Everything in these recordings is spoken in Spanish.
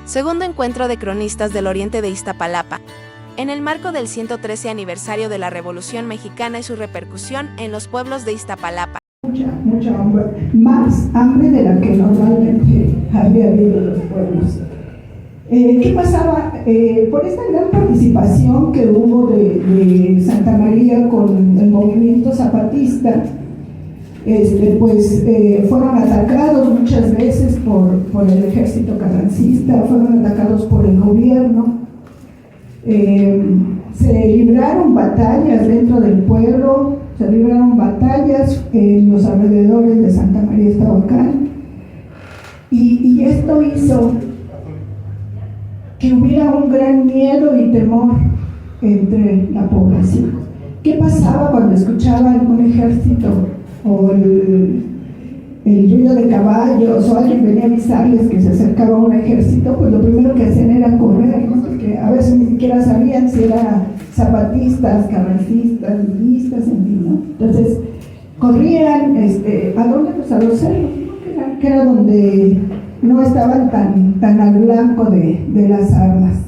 Segundo encuentro de cronistas del Oriente de Iztapalapa, en el marco del 113 aniversario de la Revolución Mexicana y su repercusión en los pueblos de Iztapalapa. Mucha hambre, más hambre de la que normalmente había habido en los pueblos. ¿Qué pasaba? Por esta gran participación que hubo de Santa María con el movimiento zapatista, fueron atacados muchas veces por el ejército carrancista, fueron atacados por el gobierno, se libraron batallas dentro del pueblo, se libraron batallas en los alrededores de Santa María Iztabacán, y esto hizo que hubiera un gran miedo y temor entre la población. ¿Qué pasaba cuando escuchaban un ejército o el ruido de caballos o alguien venía a avisarles que se acercaba un ejército? Pues lo primero que hacían era correr, ¿no? Porque a veces ni siquiera sabían si eran zapatistas, carrancistas, villistas, en fin, ¿no? Entonces corrían, ¿a dónde? Pues a los cerros, ¿no? que era donde no estaban tan al blanco de las armas.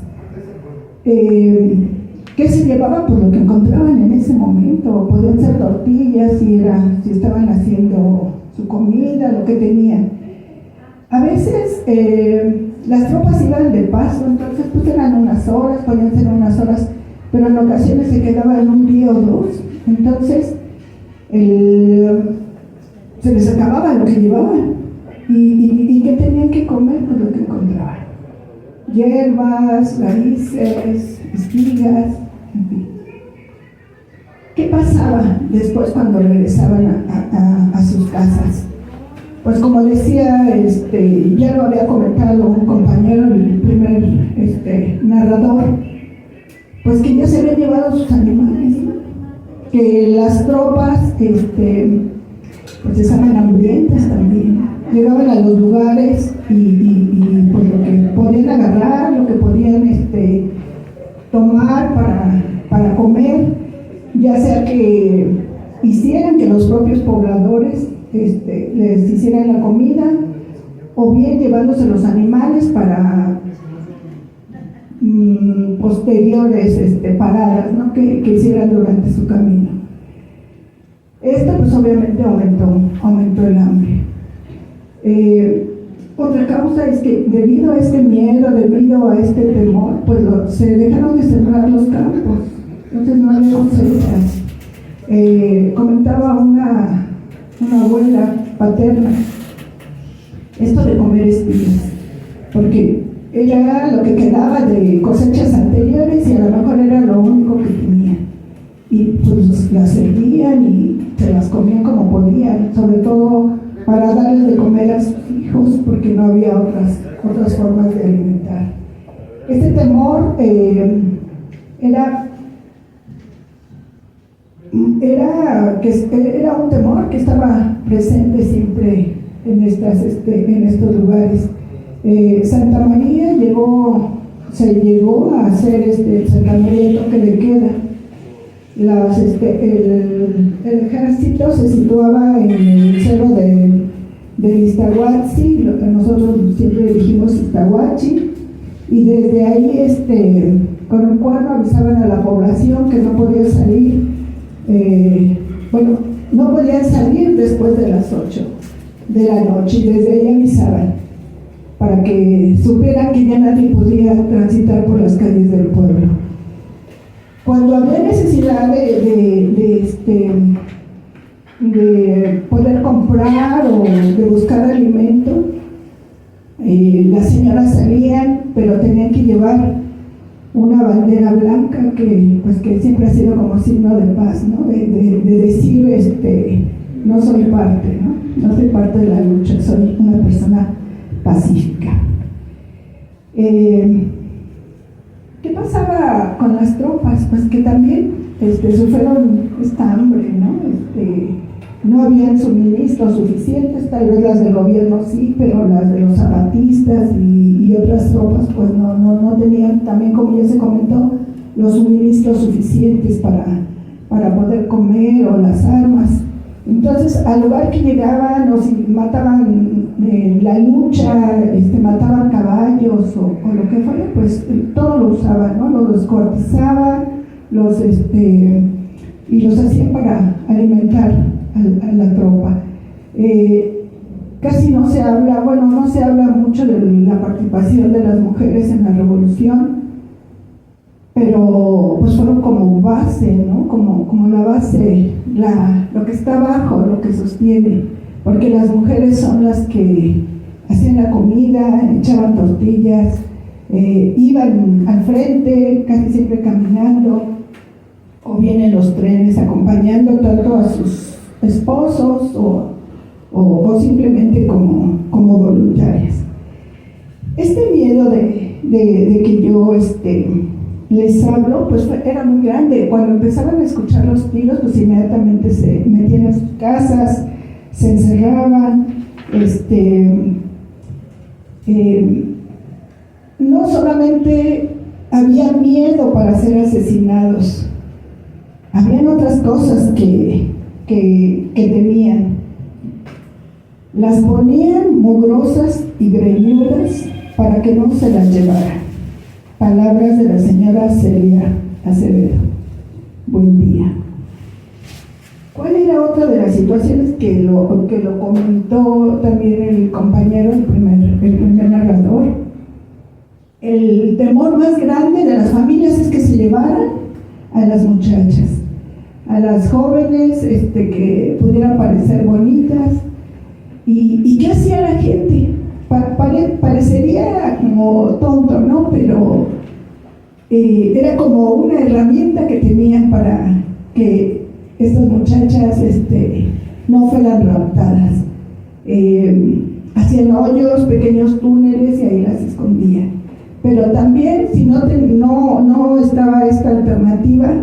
¿Qué se llevaban? Pues lo que encontraban en ese momento. Podían ser tortillas, si estaban haciendo su comida, lo que tenían. A veces las tropas iban de paso, entonces pues eran unas horas, podían ser unas horas, pero en ocasiones se quedaban un día o dos. Entonces se les acababa lo que llevaban. ¿Y qué tenían que comer? Pues lo que encontraban: hierbas, raíces, espigas, en fin. ¿Qué pasaba después cuando regresaban a sus casas? Pues como decía, ya lo había comentado un compañero, el primer narrador, pues que ya se habían llevado sus animales, ¿no? Que las tropas pues estaban hambrientas también. Llegaban a los lugares y pues lo que podían agarrar, lo que podían tomar para comer, ya sea que hicieran que los propios pobladores les hicieran la comida, o bien llevándose los animales para posteriores paradas, ¿no? que hicieran durante su camino. Esto pues obviamente aumentó el hambre. Otra causa es que debido a este miedo, debido a este temor, pues se dejaron de sembrar los campos, entonces no había cosechas. Comentaba una abuela paterna esto de comer espigas, porque era lo que quedaba de cosechas anteriores y a lo mejor era lo único que tenían, y pues las servían y se las comían como podían, sobre todo para darles de comer a sus hijos, porque no había otras formas de alimentar. Este temor era un temor que estaba presente siempre en estos lugares. Santa María se llegó a hacer Santa María de toque de queda. El ejército se situaba en el cerro de Iztahuachi, lo que nosotros siempre dijimos Iztahuachi, y desde ahí con el cuerno avisaban a la población que no podía salir, no podían salir después de las 8 de la noche, y desde ahí avisaban para que supieran que ya nadie podía transitar por las calles del pueblo. Cuando había necesidad de poder comprar o de buscar alimento, las señoras salían, pero tenían que llevar una bandera blanca que siempre ha sido como signo de paz, ¿no? De decir, no soy parte, ¿no? No soy parte de la lucha, soy una persona pacífica. ¿Qué pasaba con las tropas? Pues que también sufrieron esta hambre, ¿no? No habían suministros suficientes, tal vez las del gobierno sí, pero las de los zapatistas y otras tropas pues no tenían, también como ya se comentó, los suministros suficientes para poder comer, o las armas. Entonces, al lugar que llegaban, o si mataban la lucha, mataban caballos o lo que fuera, pues todo lo usaban, ¿no? Los descuartizaban, y los hacían para alimentar a la tropa. Casi no se habla, no se habla mucho de la participación de las mujeres en la revolución, pero pues fueron como base, ¿no? Como la base, lo que está abajo, lo que sostiene, porque las mujeres son las que hacían la comida, echaban tortillas, iban al frente, casi siempre caminando, o bien en los trenes acompañando tanto a sus esposos o simplemente como voluntarias. Este miedo de que yo les hablo, pues era muy grande. Cuando empezaban a escuchar los tiros, pues inmediatamente se metían en sus casas, se encerraban, no solamente había miedo para ser asesinados, habían otras cosas que temían. Las ponían mugrosas y greñudas para que no se las llevaran. Palabras de la señora Celia Acevedo. Buen día. ¿Cuál era otra de las situaciones que lo comentó también el compañero, el primer narrador? El temor más grande de las familias es que se llevaran a las muchachas, a las jóvenes que pudieran parecer bonitas. ¿Y qué hacía la gente? Parecería como tonto, ¿no? Pero era como una herramienta que tenían para que estas muchachas no fueran raptadas. Hacían hoyos, pequeños túneles y ahí las escondían. Pero también, si no estaba esta alternativa,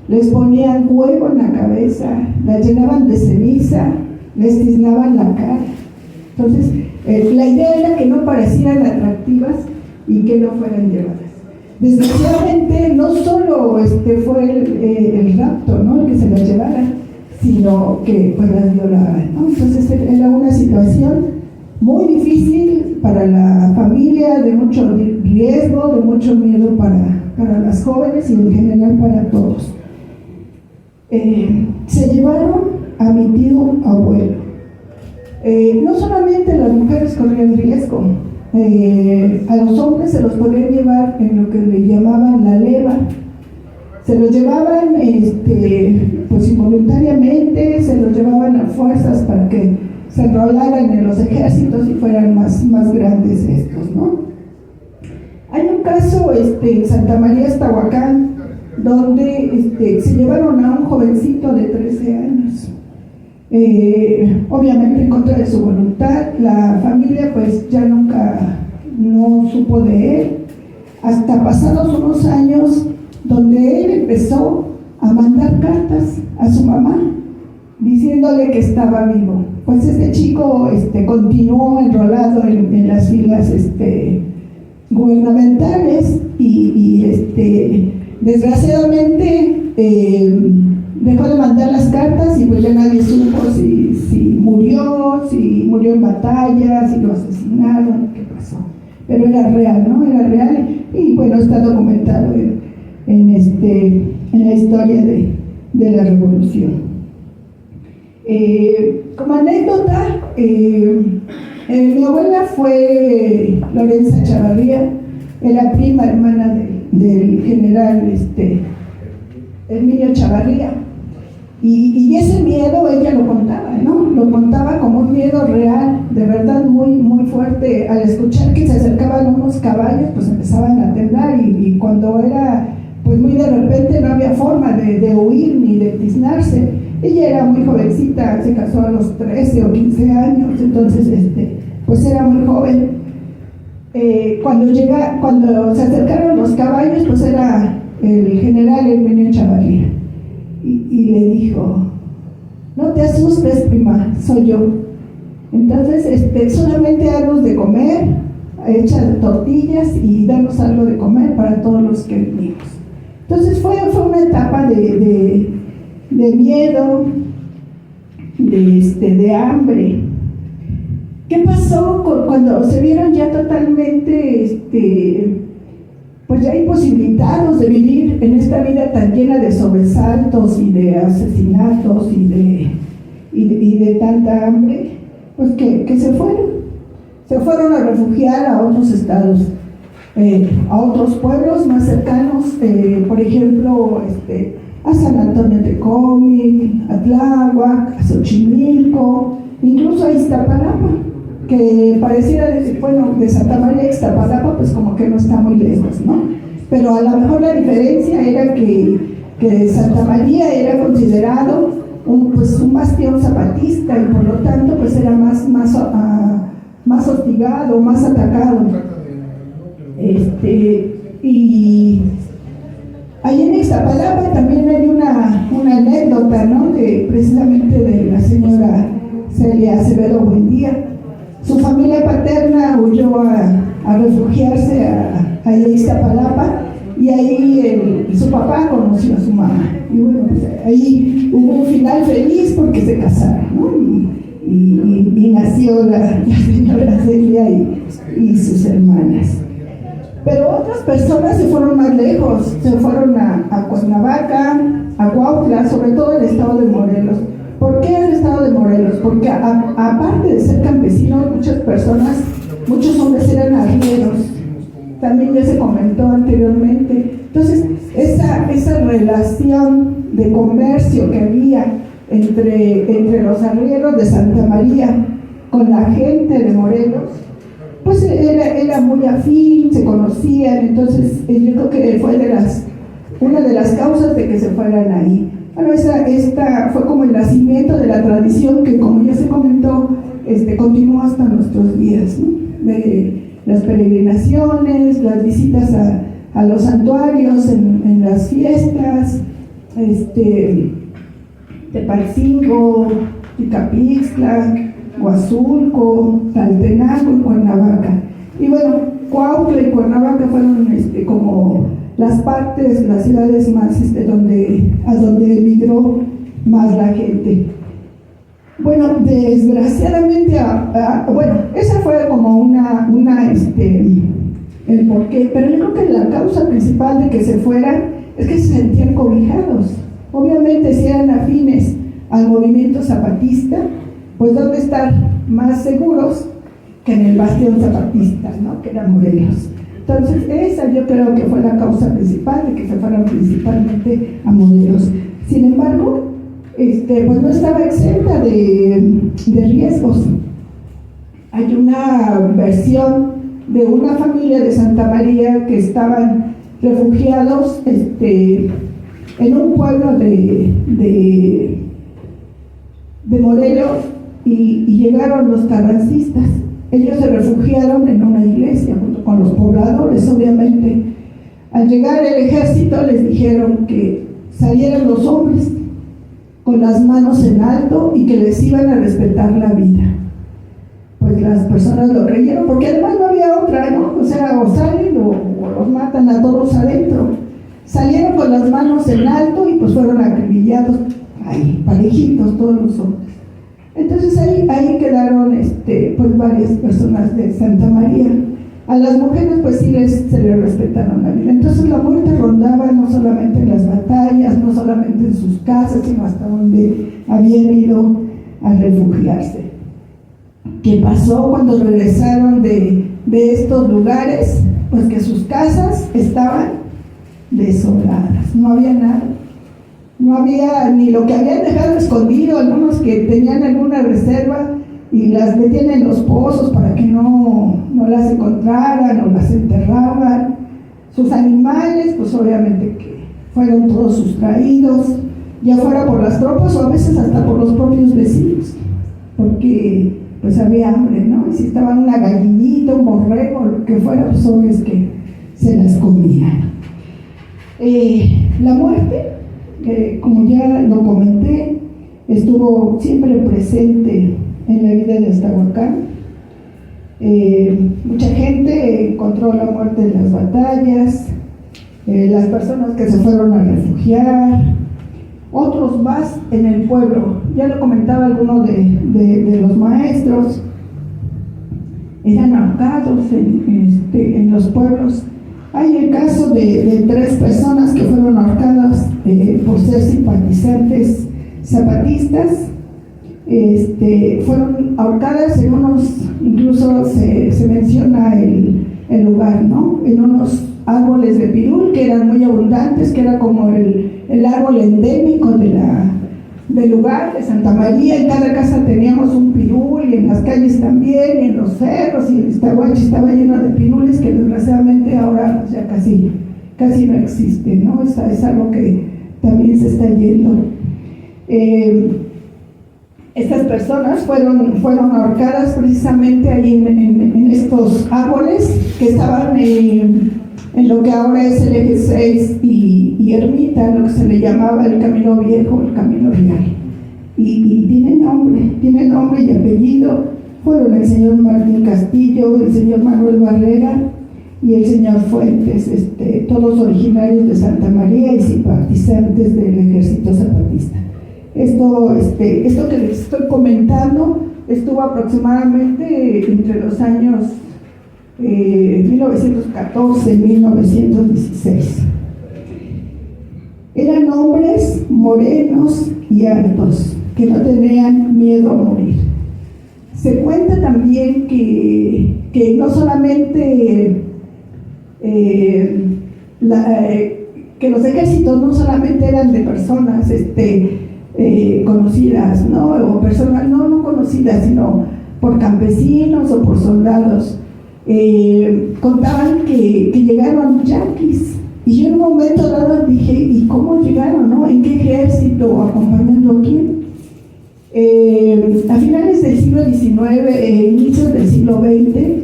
les ponían huevo en la cabeza, las llenaban de ceniza, les tiznaban la cara. Entonces, la idea era que no parecieran atractivas y que no fueran llevadas. Desgraciadamente, no solo fue el rapto, ¿no?, el que se las llevara, sino que pues las violaban, ¿no? Entonces, era una situación muy difícil para la familia, de mucho riesgo, de mucho miedo para las jóvenes y en general para todos. Se llevaron a mi tío abuelo. No solamente las mujeres corrían riesgo, a los hombres se los podían llevar en lo que le llamaban la leva. Se los llevaban pues involuntariamente, se los llevaban a fuerzas para que se enrolaran en los ejércitos y fueran más grandes estos, ¿no? Hay un caso en Santa María, Estahuacán, donde se llevaron a un jovencito de 13 años. Obviamente en contra de su voluntad. La familia pues ya nunca no supo de él, hasta pasados unos años, donde él empezó a mandar cartas a su mamá diciéndole que estaba vivo. Pues este chico continuó enrolado en las filas gubernamentales y desgraciadamente dejó de mandar las cartas y pues ya nadie supo si murió en batalla, si lo asesinaron, qué pasó. Pero era real, ¿no? Era real y bueno, está documentado en la historia de la revolución. Como anécdota, mi abuela fue Lorenza Chavarría, la prima hermana del general Emilio Chavarría, y ese miedo ella lo contaba, ¿no? Lo contaba como un miedo real, de verdad muy, muy fuerte. Al escuchar que se acercaban unos caballos, pues empezaban a temblar y cuando era pues muy de repente no había forma de huir ni de tiznarse. Ella era muy jovencita, se casó a los 13 o 15 años, entonces pues era muy joven. Cuando se acercaron los caballos, pues era el general Emilio Chavarría y le dijo: no te asustes, prima, soy yo. Entonces solamente haznos de comer, echa tortillas y danos algo de comer para todos los que venimos. Entonces fue una etapa de miedo, de hambre. ¿Qué pasó cuando se vieron ya totalmente pues ya imposibilitados de vivir en esta vida tan llena de sobresaltos y de asesinatos y de tanta hambre? Pues que se fueron a refugiar a otros estados, a otros pueblos más cercanos, por ejemplo, a San Antonio de Cómic, a Tláhuac, a Xochimilco, incluso a Iztapalapa, que pareciera decir, bueno, de Santa María a Iztapalapa, pues como que no está muy lejos, ¿no? Pero a lo mejor la diferencia era que Santa María era considerado un bastión zapatista y por lo tanto pues era más hostigado, más atacado. Y ahí en Iztapalapa también hay una anécdota, ¿no? Precisamente de la señora Celia Acevedo Buendía. Su familia paterna huyó a refugiarse a Iztapalapa y ahí su papá conoció a su mamá. Y bueno, pues ahí hubo un final feliz porque se casaron, ¿no? Y nació la señora Celia y sus hermanas. Pero otras personas se fueron más lejos, se fueron a Cuernavaca, a Cuautla, sobre todo el estado de Morelos. ¿Por qué el estado de Morelos? Porque aparte de ser campesinos, muchos hombres eran arrieros. También ya se comentó anteriormente. Entonces, esa relación de comercio que había entre los arrieros de Santa María con la gente de Morelos, pues era muy afín, se conocían. Entonces yo creo que fue una de las causas de que se fueran ahí. Bueno, esta fue como el nacimiento de la tradición que, como ya se comentó, continúa hasta nuestros días, ¿no? De las peregrinaciones, las visitas a los santuarios en las fiestas, Tepalcingo, Ticapixtla, Huazulco, Tlaltenango y Cuernavaca. Y bueno, Cuautla y Cuernavaca fueron como las ciudades más a donde emigró más la gente. Bueno, desgraciadamente, bueno, esa fue como el porqué, pero yo creo que la causa principal de que se fueran es que se sentían cobijados. Obviamente, si eran afines al movimiento zapatista, pues ¿dónde estar más seguros que en el bastión zapatista, ¿no? Que era Morelos? Entonces, esa yo creo que fue la causa principal de que se fueran principalmente a Morelos. Sin embargo, pues no estaba exenta de riesgos. Hay una versión de una familia de Santa María que estaban refugiados en un pueblo de Morelos y llegaron los carrancistas. Ellos se refugiaron en una iglesia junto con los pobladores, obviamente. Al llegar el ejército les dijeron que salieran los hombres con las manos en alto y que les iban a respetar la vida. Pues las personas lo creyeron, porque además no había otra, ¿no? O sea, o salen o los matan a todos adentro. Salieron con las manos en alto y pues fueron acribillados, ahí, parejitos todos los hombres. Entonces ahí quedaron pues varias personas de Santa María. A las mujeres pues sí se les respetaron la vida. Entonces la muerte rondaba no solamente en las batallas, no solamente en sus casas, sino hasta donde habían ido a refugiarse. ¿Qué pasó cuando regresaron de estos lugares? Pues que sus casas estaban desoladas, no había nada. No había ni lo que habían dejado escondido, algunos que tenían alguna reserva y las metían en los pozos para que no las encontraran o las enterraban. Sus animales, pues obviamente que fueron todos sustraídos, ya fuera por las tropas o a veces hasta por los propios vecinos, porque pues había hambre, ¿no? Y si estaba una gallinita, un borrego, lo que fuera, pues obvio es que se las comían. La muerte, como ya lo comenté, estuvo siempre presente en la vida de Aztahuacán. Mucha gente encontró la muerte en las batallas, las personas que se fueron a refugiar, otros más en el pueblo. Ya lo comentaba alguno de los maestros, eran ahorcados en los pueblos. Hay el caso de 3 personas que fueron ahorcadas por ser simpatizantes zapatistas. Fueron ahorcadas en unos, incluso se menciona el lugar, ¿no? En unos árboles de pirul que eran muy abundantes, que era como el árbol endémico del lugar de Santa María. En cada casa teníamos un pirul, y en las calles también, y en los cerros, y el Iztahuachi estaba lleno de pirules que desgraciadamente ahora ya casi no existe, ¿no? Es algo que también se está yendo. Estas personas fueron ahorcadas precisamente ahí en estos árboles que estaban en lo que ahora es el eje 6 y Ermita, lo que se le llamaba el Camino Viejo, el Camino Real. Y tiene nombre y apellido. Fueron el señor Martín Castillo, el señor Manuel Barrera y el señor Fuentes, todos originarios de Santa María y simpatizantes del Ejército Zapatista. Esto que les estoy comentando estuvo aproximadamente entre los años 1914 y 1916. Eran hombres morenos y altos que no tenían miedo a morir. Se cuenta también que no solamente que los ejércitos no solamente eran de personas conocidas, ¿no? O personas no conocidas, sino por campesinos o por soldados. Contaban que llegaron yaquis, y yo en un momento dado dije, ¿y cómo llegaron, no? ¿En qué ejército? ¿Acompañando a quién? A finales del siglo XIX, inicios del siglo XX,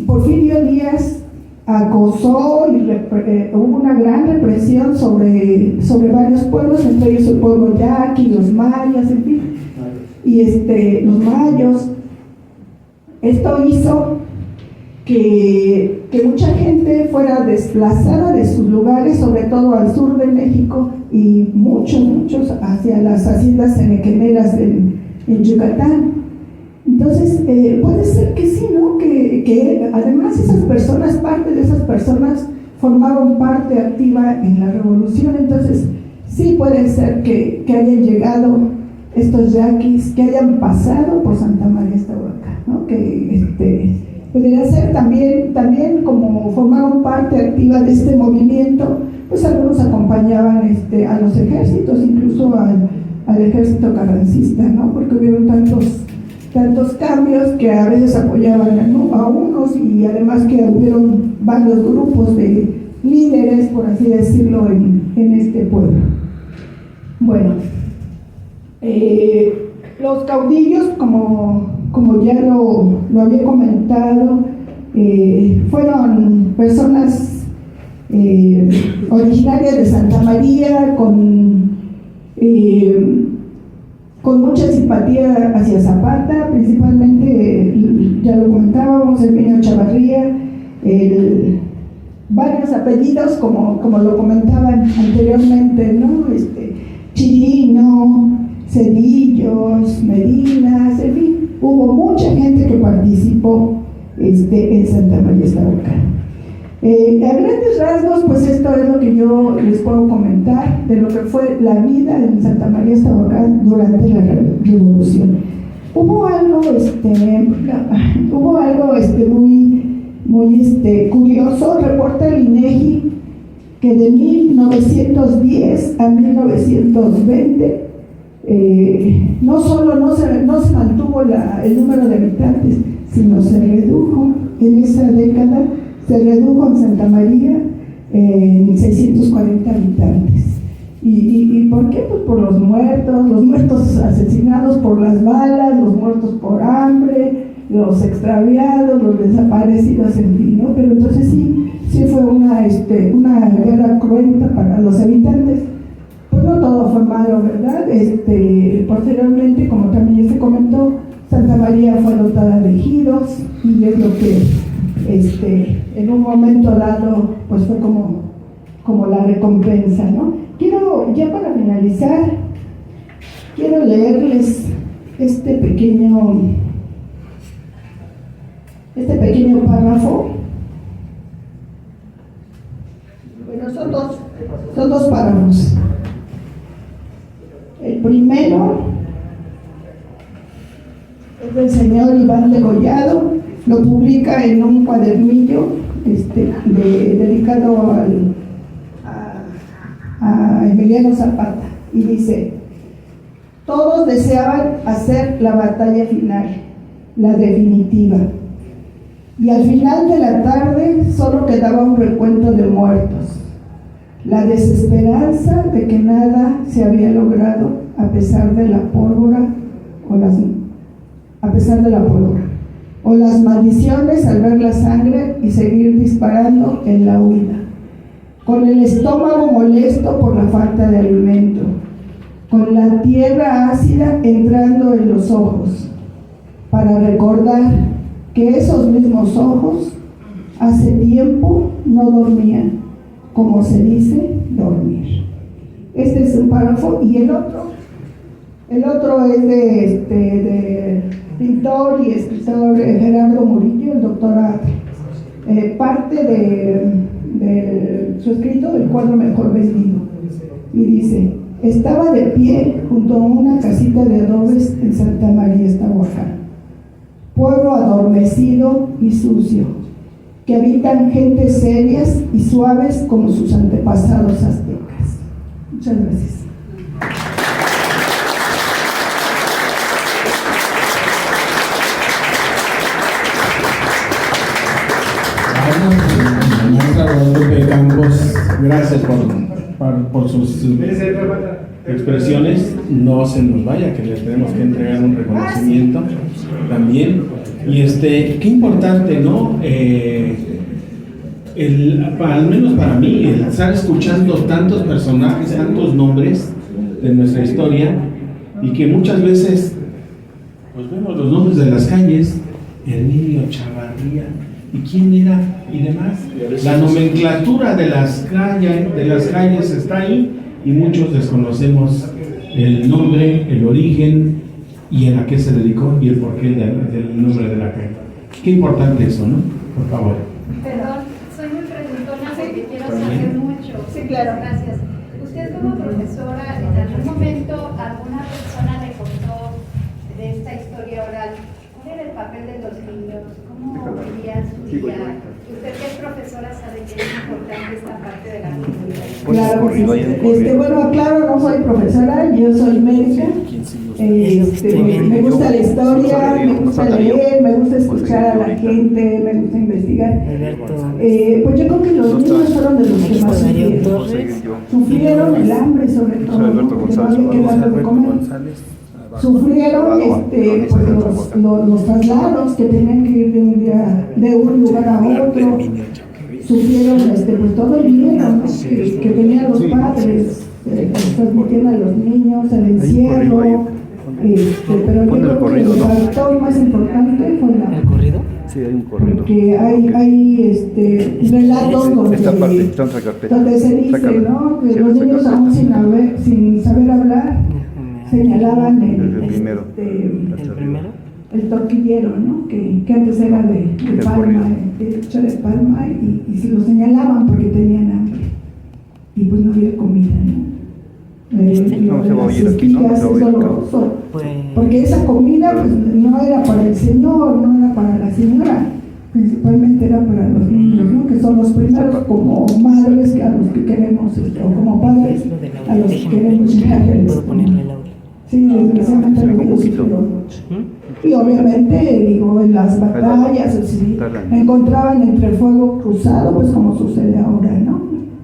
Porfirio Díaz acosó y hubo una gran represión sobre varios pueblos, entre ellos el pueblo yaqui, los mayas, en fin, y los mayos. Esto hizo que mucha gente fuera desplazada de sus lugares, sobre todo al sur de México, y muchos hacia las haciendas cenequeneras en Yucatán. Entonces, puede ser que sí, ¿no? Que además parte de esas personas formaron parte activa en la revolución. Entonces, sí puede ser que hayan llegado estos yaquis, que hayan pasado por Santa María Iztahuacán, ¿no? Que podría ser también como formaron parte activa de este movimiento. Pues algunos acompañaban a los ejércitos, incluso al ejército carrancista, ¿no? Porque hubieron tantos cambios que a veces apoyaban a unos, y además que hubieron varios grupos de líderes, por así decirlo, en este pueblo. Bueno, los caudillos, como ya lo había comentado, fueron personas originarias de Santa María, con mucha simpatía hacia Zapata, principalmente, ya lo comentábamos, Herminio Chavarría, varios apellidos, como lo comentaban anteriormente, ¿no? Chirino, Cedillos, Medinas, en fin, hubo mucha gente que participó en Santa María Iztahuacán. A grandes rasgos, pues esto es lo que yo les puedo comentar de lo que fue la vida en Santa María Iztahuacán durante la revolución. Hubo algo muy curioso. Reporta el INEGI que de 1910 a 1920 no solo no se mantuvo el número de habitantes, sino se redujo en esa década. Se redujo en Santa María en 640 habitantes. ¿Y por qué? Pues por los muertos asesinados por las balas, los muertos por hambre, los extraviados, los desaparecidos, en fin, ¿no? Pero entonces sí fue una guerra cruenta para los habitantes. Pues no todo fue malo, ¿verdad? Posteriormente, como también ya se comentó, Santa María fue dotada de ejidos, y es lo que en un momento dado pues fue como la recompensa, ¿no? Quiero ya para finalizar, quiero leerles este pequeño párrafo. Bueno, son dos párrafos. El primero es del señor Iván Degollado, lo publica en un cuadernillo dedicado a Emiliano Zapata, y dice: todos deseaban hacer la batalla final, la definitiva, y al final de la tarde solo quedaba un recuento de muertos, la desesperanza de que nada se había logrado a pesar de la pólvora o las maldiciones al ver la sangre y seguir disparando en la huida, con el estómago molesto por la falta de alimento, con la tierra ácida entrando en los ojos, para recordar que esos mismos ojos hace tiempo no dormían, como se dice, dormir. Este es un párrafo, y el otro es de pintor y escritor Gerardo Murillo, el doctor Atre. Parte de su escrito, del cuadro Mejor Vestido, y dice: estaba de pie junto a una casita de adobes en Santa María Estahuacán, pueblo adormecido y sucio, que habitan gentes serias y suaves como sus antepasados aztecas. Muchas gracias. Maestra Guadalupe Campos, gracias por sus expresiones. No se nos vaya, que le tenemos que entregar un reconocimiento también. Y qué importante, ¿no? Al menos para mí, el estar escuchando tantos personajes, tantos nombres de nuestra historia, y que muchas veces pues vemos los nombres de las calles, Emilio Chavarría, y quién era y demás. La nomenclatura de las calles está ahí, y muchos desconocemos el nombre, el origen y a qué se dedicó y el porqué del nombre de la calle. Qué importante eso, ¿no? Por favor. Perdón, soy muy preguntona porque quiero saber mucho. Sí, claro. Gracias. Usted como profesora, ¿en algún momento alguna persona le contó de esta historia oral cuál era el papel de los niños? ¿Cómo vivían su día? Usted que es profesora sabe que es importante esta parte de la comunidad. Claro, bueno, aclaro, no soy profesora, yo soy médica. Me gusta la historia, me gusta leer, me gusta escuchar a la gente, me gusta investigar. Pues yo creo que los niños fueron de los que más sufrieron el hambre, sobre todo, ¿no? Porque no había que darle de comer. Sufrieron pues los traslados, que tenían que ir de un lugar a otro. Sufrieron pues todo el dinero, ¿no? que tenían los padres, transmitían a los niños, el encierro. Pero yo creo que el factor más importante fue la... ¿El corrido? Sí, hay un corrido. Porque hay relatos donde se dice, ¿no? Que los niños aún sin saber hablar señalaban el torquillero, ¿no? Que antes era de palma, hecho de palma, y se lo señalaban porque tenían hambre y pues no había comida, ¿no? No se va a oír aquí, ¿no? Es doloroso, porque esa comida pues no era para el señor, no era para la señora, principalmente era para los niños, ¿no? Que son los primeros como madres a los que queremos, o como padres a los que queremos llegar. Sí, desgraciadamente los niños sufrieron mucho. Y obviamente, digo, en las batallas, así, encontraban entre el fuego cruzado, pues como sucede ahora, ¿no?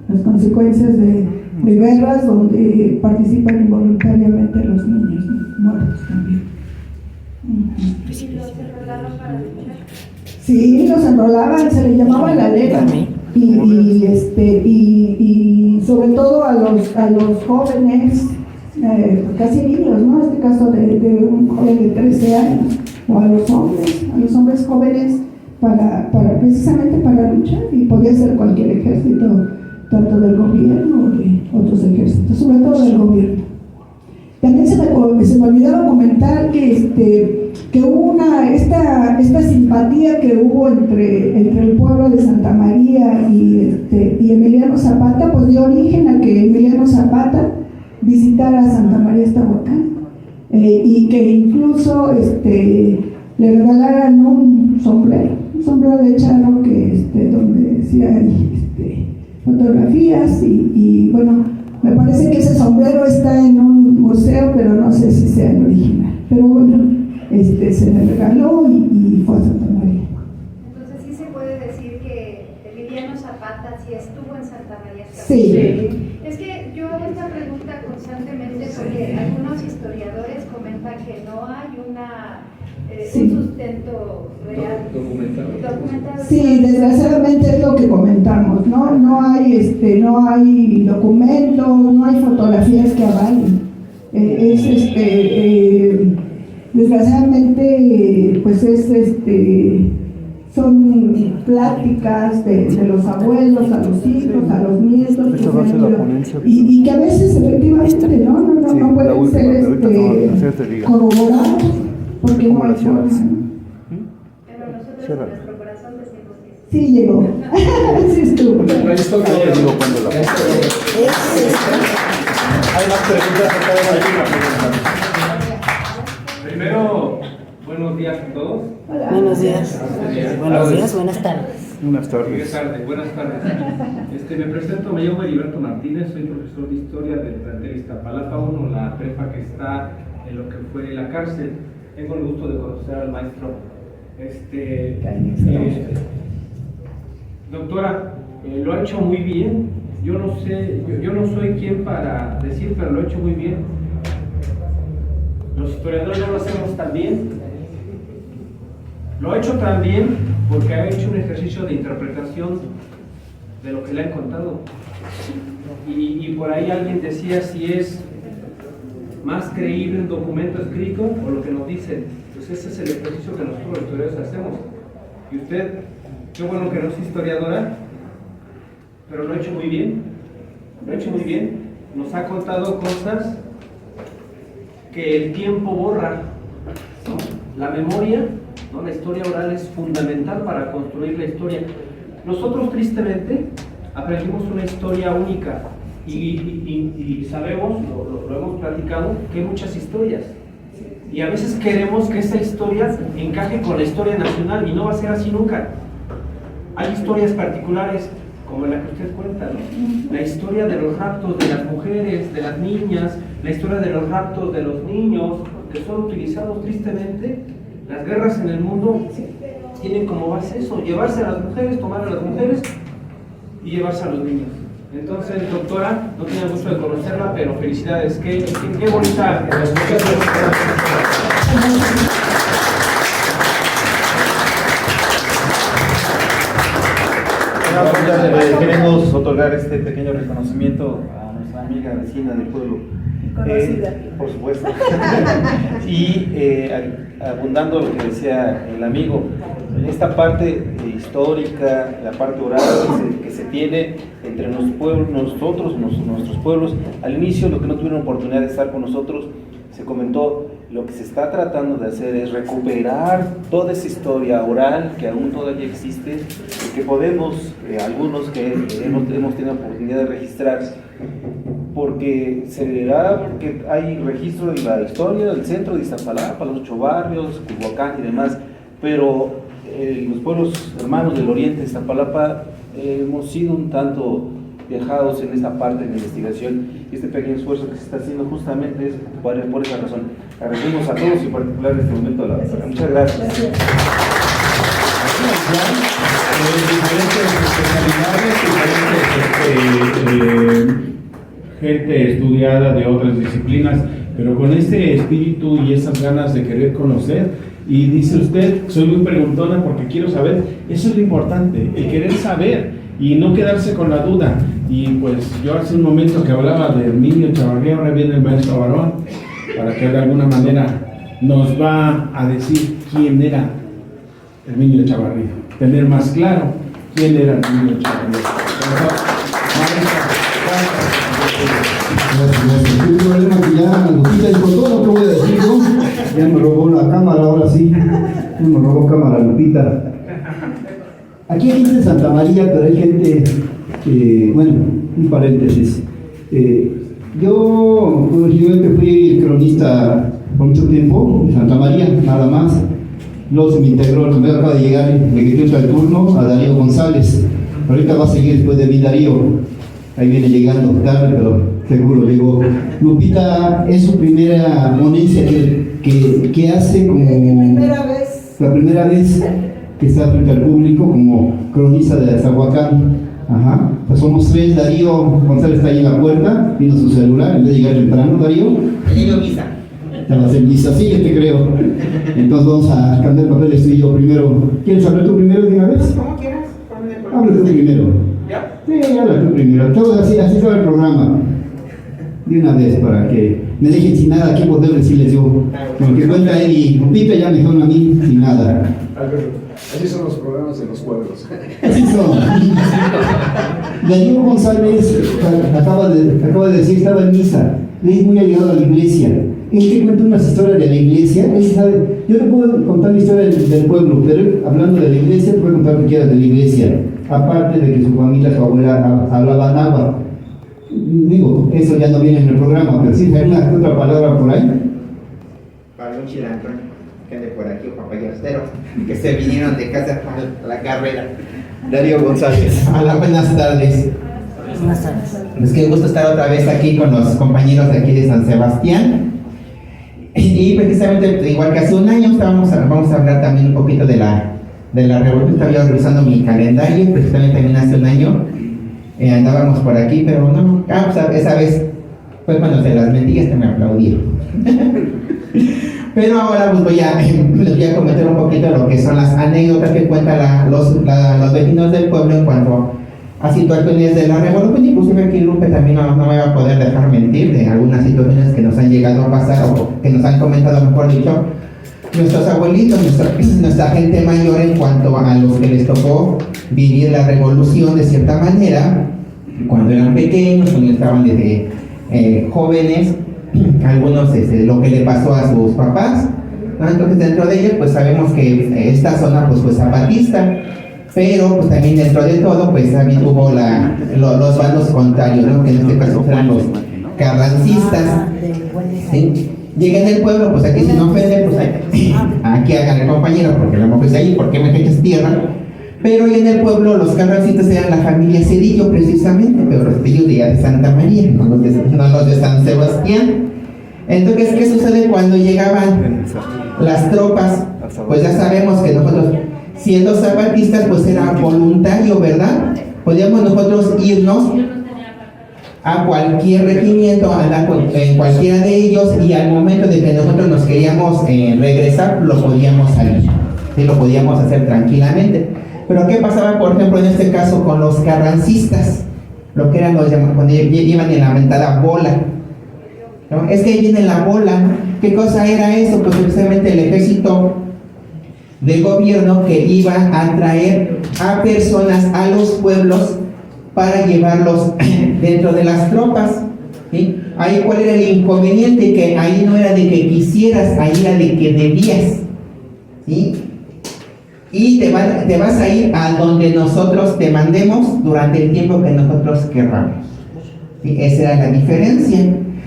Las consecuencias de guerras donde participan involuntariamente los niños, ¿no? Muertos también. ¿Y los enrolaban para luchar? Sí, los enrolaban, se les llamaba la lega. Y sobre todo a los jóvenes, casi niños, ¿no? En este caso de un joven de 13 años, o a los hombres jóvenes, precisamente para luchar, y podía ser cualquier ejército tanto del gobierno o de otros ejércitos, sobre todo del gobierno. También se me olvidaba comentar que hubo esta simpatía que hubo entre el pueblo de Santa María y Emiliano Zapata, pues dio origen a que Emiliano Zapata visitara Santa María Ixtahuacán, y que incluso le regalaran un sombrero de charro donde decía fotografías y bueno, me parece que ese sombrero está en un museo, pero no sé si sea el original, pero bueno, se le regaló y fue a Santa María. Entonces sí se puede decir que Emiliano Zapata sí estuvo en Santa María. Sí. Es que yo hago esta pregunta constantemente porque algunos historiadores comentan que no hay un sustento real documentado. Sí, desgraciadamente es lo que comentamos, no hay documentos, no hay fotografías que avalen. Desgraciadamente pues son pláticas de los abuelos a los hijos, a los nietos, Esta va a ser la ponencia. y que a veces efectivamente no pueden ser corroborados porque no hay forma. Pero nosotros en nuestro corazón decimos que sí. Sí llegó, sí estuvo. Hay más preguntas acá de la Primero, buenos días a todos. Hola. Buenos días. Buenos días, buenas tardes. Buenas tardes. Buenas tardes. Me presento, me llamo Heriberto Martínez, soy profesor de Historia del plantel Iztapalapa 1, la prepa que está en lo que fue la cárcel. Tengo el gusto de conocer al maestro. Doctora, lo ha hecho muy bien. Yo no sé, yo no soy quien para decir, pero lo ha hecho muy bien. Los historiadores no lo hacemos tan bien. Lo ha hecho tan bien porque ha hecho un ejercicio de interpretación de lo que le han contado. Y por ahí alguien decía si es más creíble un documento escrito o lo que nos dicen. Pues ese es el ejercicio que nosotros los historiadores hacemos. Y usted, qué bueno que no es historiadora, pero lo ha hecho muy bien. Lo ha hecho muy bien. Nos ha contado cosas que el tiempo borra, ¿no? La memoria, ¿no? La historia oral es fundamental para construir la historia. Nosotros tristemente aprendimos una historia única y sabemos, lo hemos platicado, que hay muchas historias y a veces queremos que esa historia encaje con la historia nacional y no va a ser así nunca. Hay historias particulares como la que usted cuenta, ¿no? La historia de los raptos de las mujeres, de las niñas, la historia de los raptos de los niños, que son utilizados tristemente. Las guerras en el mundo tienen como base eso, llevarse a las mujeres, tomar a las mujeres y llevarse a los niños. Entonces, doctora, no tenía gusto de conocerla, pero felicidades, qué bonita. Queremos otorgar este pequeño reconocimiento a nuestra amiga vecina del pueblo. Conocida. Por supuesto. Y abundando lo que decía el amigo, en esta parte histórica, la parte oral que se tiene entre nuestros pueblos, al inicio, lo que no tuvieron oportunidad de estar con nosotros, se comentó, lo que se está tratando de hacer es recuperar toda esa historia oral que aún todavía existe y que podemos, algunos que hemos tenido oportunidad de registrar, porque porque hay registro de la historia del centro de Iztapalapa, los 8 barrios, Culhuacán y demás, pero los pueblos hermanos del oriente de Iztapalapa hemos sido un tanto dejados en esta parte de la investigación y este pequeño esfuerzo que se está haciendo justamente es por esa razón. Agradecemos a todos y en particular en este momento a la doctora. Muchas gracias. Diferentes gente estudiada de otras disciplinas, pero con este espíritu y esas ganas de querer conocer. Y dice usted, soy muy preguntona porque quiero saber. Eso es lo importante, el querer saber y no quedarse con la duda. Y pues yo hace un momento que hablaba de Herminio Chavarría, ahora viene el maestro Barón, para que de alguna manera nos va a decir quién era Herminio Chavarría, tener más claro quién era Herminio Chavarría. Nos robó cámara Lupita. Aquí hay gente de Santa María, pero hay gente, bueno, un paréntesis. Yo originalmente fui cronista por mucho tiempo de Santa María, nada más. Luego se me integró, el primero acaba de llegar, me quitó el turno a Darío González. Ahorita va a seguir después de mí Darío. Ahí viene llegando tarde, pero seguro llegó. Lupita es su primera ponencia que hace como la primera vez que está frente al público como cronista de Zahuacán. Ajá. Pues somos tres. Darío González está ahí en la puerta, vino su celular, en vez de llegar temprano, Darío. Llegó misa. Te vas a hacer misa, sí, te creo. Entonces vamos a cambiar papeles tú y yo primero. ¿Quieres hablar tú primero de una vez? Como quieras. Habla tú primero. ¿Ya? Sí, habla tú primero. Todo así estaba el programa. De una vez para que me dejen sin nada aquí poder decirles yo. Como que cuenta él y Lupita ya me dejaron a mí sin nada. Así son los programas de los pueblos. Así son. Darío González acaba de decir, estaba en misa. Él es muy allegado a la iglesia. Él te cuenta unas historias de la iglesia. Él sabe. Yo te puedo contar la historia del pueblo, pero él, hablando de la iglesia, te puedo contar lo que quieras de la iglesia. Aparte de que su familia, su abuela hablaba náhuatl. Digo, eso ya no viene en el programa, pero sí hay una otra palabra por ahí. Para un cilantro que ande por aquí, o papayostero, que se vinieron de casa a la carrera. Darío González. Hola, buenas tardes. Buenas tardes. Es que gusto estar otra vez aquí con los compañeros de aquí de San Sebastián. Y precisamente, igual que hace un año, vamos a hablar también un poquito de la revolución. Estaba yo revisando mi calendario, precisamente también hace un año. Andábamos por aquí, pero no. Pues esa vez fue cuando se las mentí, que me aplaudieron. Pero ahora pues les voy a comentar un poquito lo que son las anécdotas que cuentan los vecinos del pueblo en cuanto a situaciones de la revolución. Inclusive aquí Lupe también no me va a poder dejar mentir de algunas situaciones que nos han llegado a pasar o que nos han comentado, mejor dicho, nuestros abuelitos, nuestra gente mayor en cuanto a los que les tocó vivir la revolución de cierta manera, cuando eran pequeños, cuando estaban desde jóvenes, algunos lo que le pasó a sus papás, ¿no? Entonces dentro de ellos pues sabemos que esta zona pues fue zapatista, pero pues también dentro de todo pues también hubo los bandos contrarios, ¿no? Que en este caso eran los carrancistas, ¿sí? Llegué del pueblo, pues aquí se me ofende, pues aquí hagan el compañero, porque la mujer es ahí, porque me echas tierra. Pero en el pueblo los carrancistas eran la familia Cedillo precisamente, pero los Cedillos de Santa María, no los de San Sebastián. Entonces, ¿qué sucede cuando llegaban las tropas? Pues ya sabemos que nosotros, siendo zapatistas, pues era voluntario, ¿verdad? Podíamos nosotros irnos a cualquier regimiento, en cualquiera de ellos, y al momento de que nosotros nos queríamos regresar, lo podíamos salir, ¿sí? Lo podíamos hacer tranquilamente. Pero ¿qué pasaba, por ejemplo, en este caso con los carrancistas? Lo que eran cuando iban en la mentada bola, ¿no? Es que ahí viene la bola. ¿Qué cosa era eso? Pues precisamente el ejército del gobierno que iba a traer a personas a los pueblos para llevarlos dentro de las tropas, ¿sí? Ahí cuál era el inconveniente, que ahí no era de que quisieras, ahí era de que debías, ¿sí? Y te vas a ir a donde nosotros te mandemos durante el tiempo que nosotros querramos, ¿sí? Esa era la diferencia.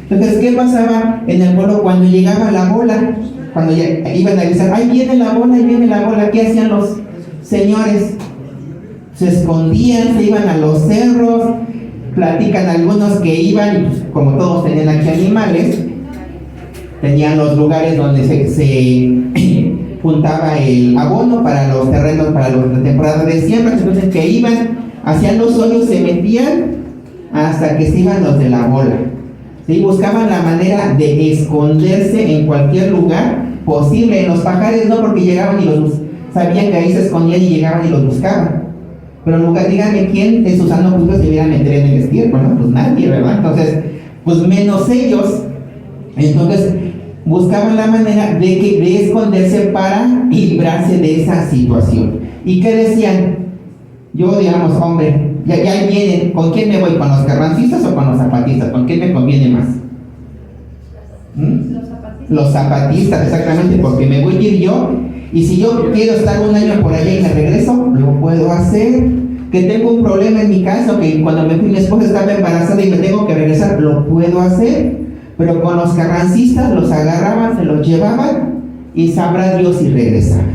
Entonces, ¿qué pasaba en el pueblo cuando llegaba la bola? Cuando ya iban a avisar, ahí viene la bola, ¿qué hacían los señores? Se escondían, se iban a los cerros. Platican algunos que iban, y pues, como todos tenían aquí animales, tenían los lugares donde se juntaba el abono para los terrenos, para la temporada de siembra. Entonces que iban, hacían los hoyos, se metían hasta que se iban los de la bola, ¿sí? Buscaban la manera de esconderse en cualquier lugar posible. En los pajares no, porque llegaban y sabían que ahí se escondían y llegaban y los buscaban. Pero en lugar, díganme quién de sus sanos juzgos se iba a meter en el estiércol, ¿no? Pues nadie, ¿verdad? Entonces, pues menos ellos. Entonces, buscaban la manera de esconderse para librarse de esa situación. ¿Y qué decían? Yo, digamos, hombre, ya vienen, ¿con quién me voy? ¿Con los carrancistas o con los zapatistas? ¿Con quién me conviene más? Los zapatistas. Los zapatistas, exactamente, porque me voy a ir yo Y si yo quiero estar un año por allá y me regreso, lo puedo hacer. Que tengo un problema en mi casa, que cuando me fui mi esposa estaba embarazada y me tengo que regresar, lo puedo hacer. Pero con los carrancistas los agarraban, se los llevaban y sabrá Dios si regresaban.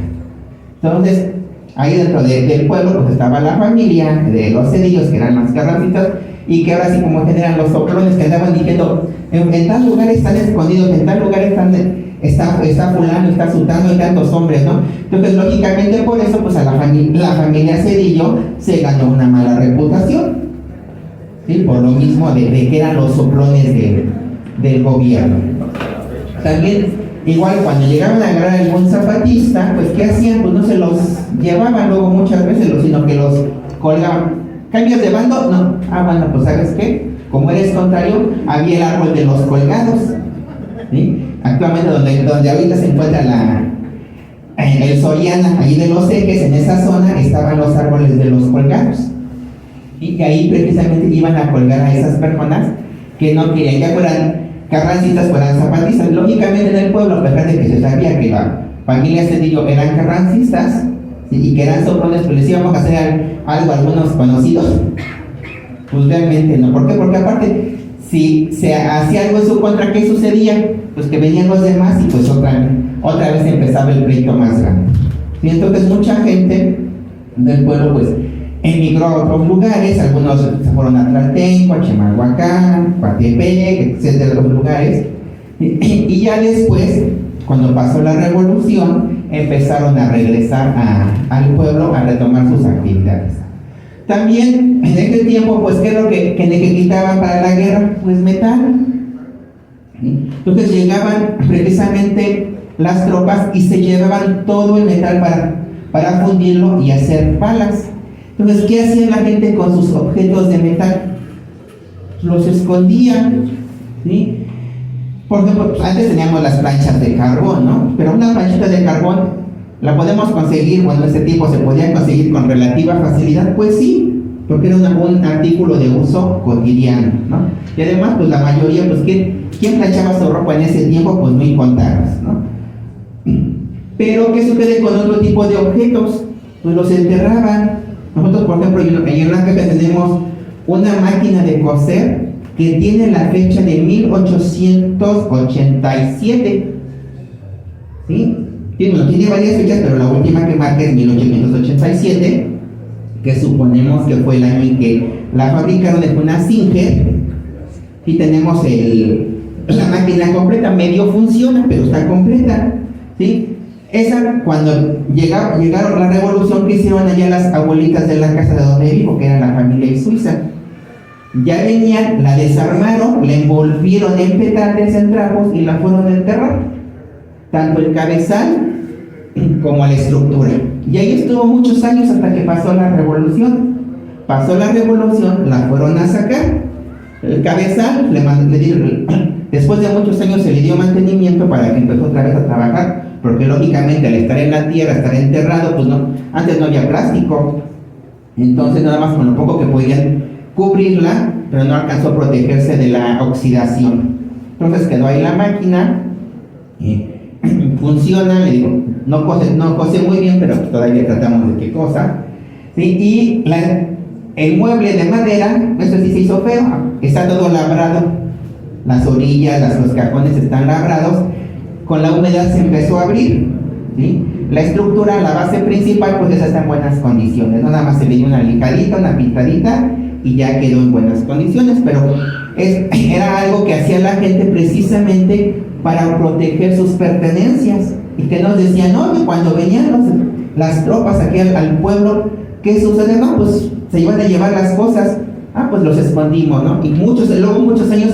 Entonces, ahí dentro del pueblo pues estaba la familia de los cedillos, que eran más carrancistas, y que ahora sí como generan los soplones que andaban diciendo, en tal lugar están escondidos, en tal lugar está fulano, está sultano y tantos hombres, ¿no? Entonces, lógicamente por eso, pues a la familia Cedillo se ganó una mala reputación, ¿sí? Por lo mismo de que eran los soplones del gobierno. También, igual cuando llegaban a agarrar algún zapatista, pues ¿qué hacían? Pues no se los llevaban luego muchas veces, sino que los colgaban. ¿Cambios de bando? No. Ah, bueno, pues ¿sabes qué? Como eres contrario, había el árbol de los colgados, ¿sí? Actualmente donde ahorita se encuentra el Soriana, ahí de los Ejes, en esa zona estaban los árboles de los colgados. Y que ahí precisamente iban a colgar a esas personas que no querían, ya fueran carrancistas, fueran zapatistas. Lógicamente en el pueblo, a pesar de que se sabía que la familia Cedillo eran carrancistas, ¿sí? Y que eran soplones, pues les íbamos a hacer algo a algunos conocidos. Pues realmente no. ¿Por qué? Porque aparte, si se hacía algo en su contra, ¿qué sucedía? Pues que venían los demás y pues otra vez empezaba el pleito más grande. ¿Sí? Entonces mucha gente del pueblo pues emigró a otros lugares, algunos se fueron a Tlaltenco, a Chimalhuacán, Coatepec, etcétera, otros lugares. Y ya después, cuando pasó la revolución, empezaron a regresar al pueblo a retomar sus actividades. También en aquel tiempo, pues, ¿qué es lo que necesitaban para la guerra? Pues metal. Entonces llegaban precisamente las tropas y se llevaban todo el metal para fundirlo y hacer palas. Entonces, ¿qué hacía la gente con sus objetos de metal? Los escondían, ¿sí? Por ejemplo, antes teníamos las planchas de carbón, ¿no? Pero una planchita de carbón la podemos conseguir, bueno, ese tipo se podía conseguir con relativa facilidad, pues sí, porque era un artículo de uso cotidiano, ¿no? Y además, pues la mayoría, pues, ¿quién planchaba su ropa en ese tiempo? Pues muy contados, ¿no? Pero, ¿qué sucede con otro tipo de objetos? Pues los enterraban. Nosotros, por ejemplo, en la caja tenemos una máquina de coser que tiene la fecha de 1887, ¿sí? Tiene varias fechas, pero la última que marca es 1887, que suponemos que fue el año en que la fabricaron, de una Singer, y tenemos la máquina completa, medio funciona, pero está completa, ¿sí? Esa, cuando llegaron la revolución, que hicieron allá las abuelitas de la casa de donde vivo, que era la familia Suiza, ya venían, la desarmaron, la envolvieron en petates, en trapos y la fueron a enterrar, tanto el cabezal como la estructura. Y ahí estuvo muchos años hasta que pasó la revolución. Pasó la revolución, la fueron a sacar. El cabezal, después de muchos años se le dio mantenimiento para que empezó otra vez a trabajar, porque lógicamente al estar en la tierra, estar enterrado, pues no, antes no había plástico. Entonces nada más con lo poco que podían cubrirla, pero no alcanzó a protegerse de la oxidación. Entonces quedó ahí la máquina, funciona, le digo, no cose muy bien, pero todavía tratamos de qué cosa, ¿sí? Y el mueble de madera, eso sí se hizo feo, está todo labrado, las orillas, los cajones están labrados, con la humedad se empezó a abrir, ¿sí? La estructura, la base principal, pues esa está en buenas condiciones, nada más se le dio una lijadita, una pintadita y ya quedó en buenas condiciones, pero era algo que hacía la gente precisamente para proteger sus pertenencias, y que nos decían, no, que cuando venían las tropas aquí al pueblo, ¿qué sucede? No, pues se iban a llevar las cosas, pues los escondimos, ¿no? Y luego muchos años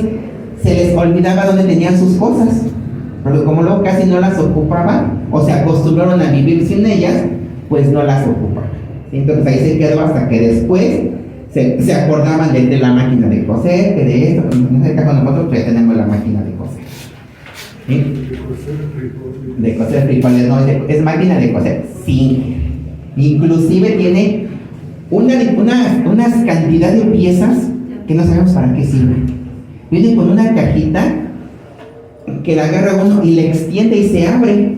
se les olvidaba dónde tenían sus cosas, porque como luego casi no las ocupaban, o se acostumbraron a vivir sin ellas, pues no las ocupaban. Entonces ahí se quedó hasta que después se acordaban de la máquina de coser, que de esto, en este caso nosotros ya tenemos la máquina de coser. ¿Sí? De coser frijoles, no, es máquina de coser, sí. Inclusive tiene una cantidad de piezas que no sabemos para qué sirven. Viene con una cajita que la agarra uno y le extiende y se abre.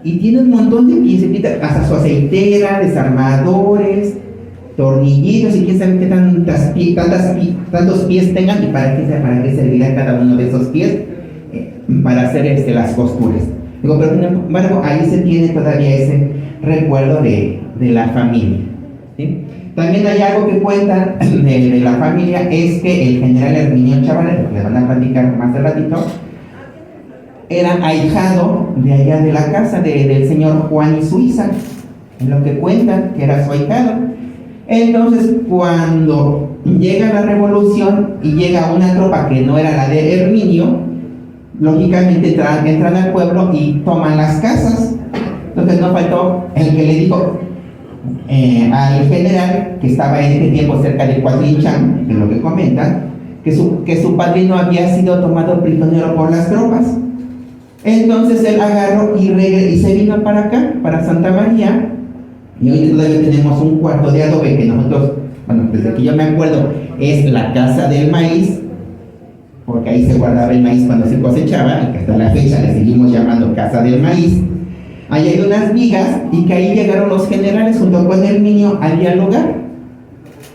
y tiene un montón de piececitas, hasta su aceitera, desarmadores, tornillitos y quién sabe qué tantos pies tengan y para qué servirá cada uno de esos pies para hacer las costuras. Digo, pero sin embargo ahí se tiene todavía ese recuerdo de la familia, ¿sí? También hay algo que cuentan de la familia, es que el general Herminio Chavarría, que les van a platicar más de ratito, era ahijado de allá de la casa del señor Juan y Suiza, en lo que cuentan que era su ahijado. Entonces, cuando llega la revolución y llega una tropa que no era la de Herminio, lógicamente entran al pueblo y toman las casas. Entonces no faltó el que le dijo al general, que estaba en ese tiempo cerca de Cuatrinchán, que es lo que comentan, que su padrino había sido tomado prisionero por las tropas. Entonces él agarró y se vino para acá, para Santa María, y hoy todavía tenemos un cuarto de adobe que nosotros, bueno, desde que yo me acuerdo, es la casa del maíz, porque ahí se guardaba el maíz cuando se cosechaba, y que hasta la fecha le seguimos llamando casa del maíz. Ahí hay unas vigas, y que ahí llegaron los generales junto con Herminio a dialogar,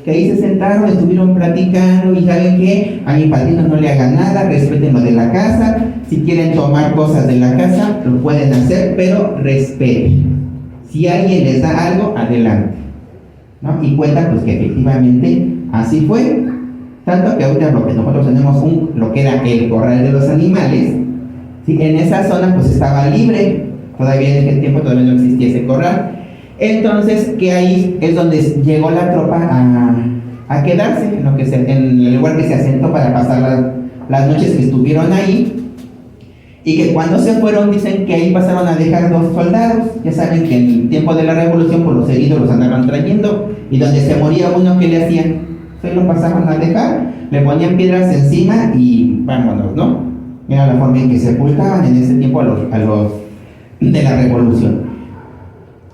que ahí se sentaron, estuvieron platicando, y saben que a mi padrino no le haga nada, respeten lo de la casa, si quieren tomar cosas de la casa, lo pueden hacer, pero respeten. Si alguien les da algo, adelante, ¿no? Y cuenta pues que efectivamente así fue, tanto que ahorita lo que nosotros tenemos lo que era el corral de los animales, ¿sí? En esa zona pues estaba libre, todavía en aquel tiempo todavía no existía ese corral. Entonces, que ahí es donde llegó la tropa a quedarse, en el lugar que se asentó para pasar las noches que estuvieron ahí. Y que cuando se fueron, dicen que ahí pasaron a dejar 2 soldados. Ya saben que en el tiempo de la revolución, por los heridos los andaban trayendo, y donde se moría uno, ¿qué le hacían? Se lo pasaban a dejar, le ponían piedras encima y vámonos, ¿no? Era la forma en que sepultaban en ese tiempo a los de la revolución.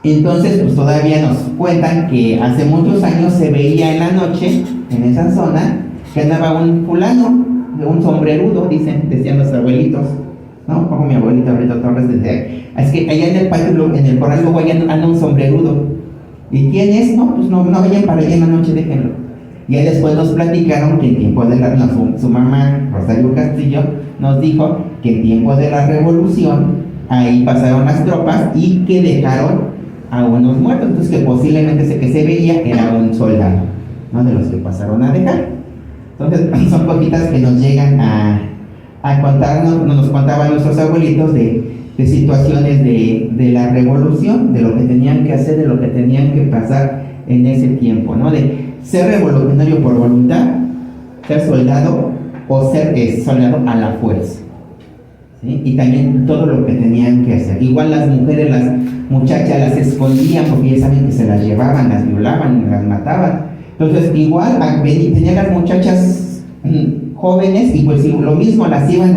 Entonces, pues todavía nos cuentan que hace muchos años se veía en la noche, en esa zona, que andaba un fulano, de un sombrerudo, decían los abuelitos, ¿no? Como mi abuelita Brito Torres decía, es que allá en el patio, en el corral, luego allá anda un sombrerudo. ¿Y quién es? No, pues no vayan para allá en la noche, déjenlo. Y ahí después nos platicaron que en tiempo de su mamá, Rosario Castillo, nos dijo que en tiempo de la revolución, ahí pasaron las tropas y que dejaron a unos muertos, entonces que posiblemente ese que se veía era un soldado, ¿no? De los que pasaron a dejar. Entonces son cositas que nos llegan a contarnos, nos contaban nuestros abuelitos de situaciones de la revolución, de lo que tenían que hacer, de lo que tenían que pasar en ese tiempo, ¿no? De ser revolucionario por voluntad, ser soldado o ser soldado a la fuerza, ¿sí? Y también todo lo que tenían que hacer. Igual las mujeres, las muchachas las escondían porque ya saben que se las llevaban, las violaban, las mataban. Entonces igual tenían las muchachas jóvenes y pues lo mismo las iban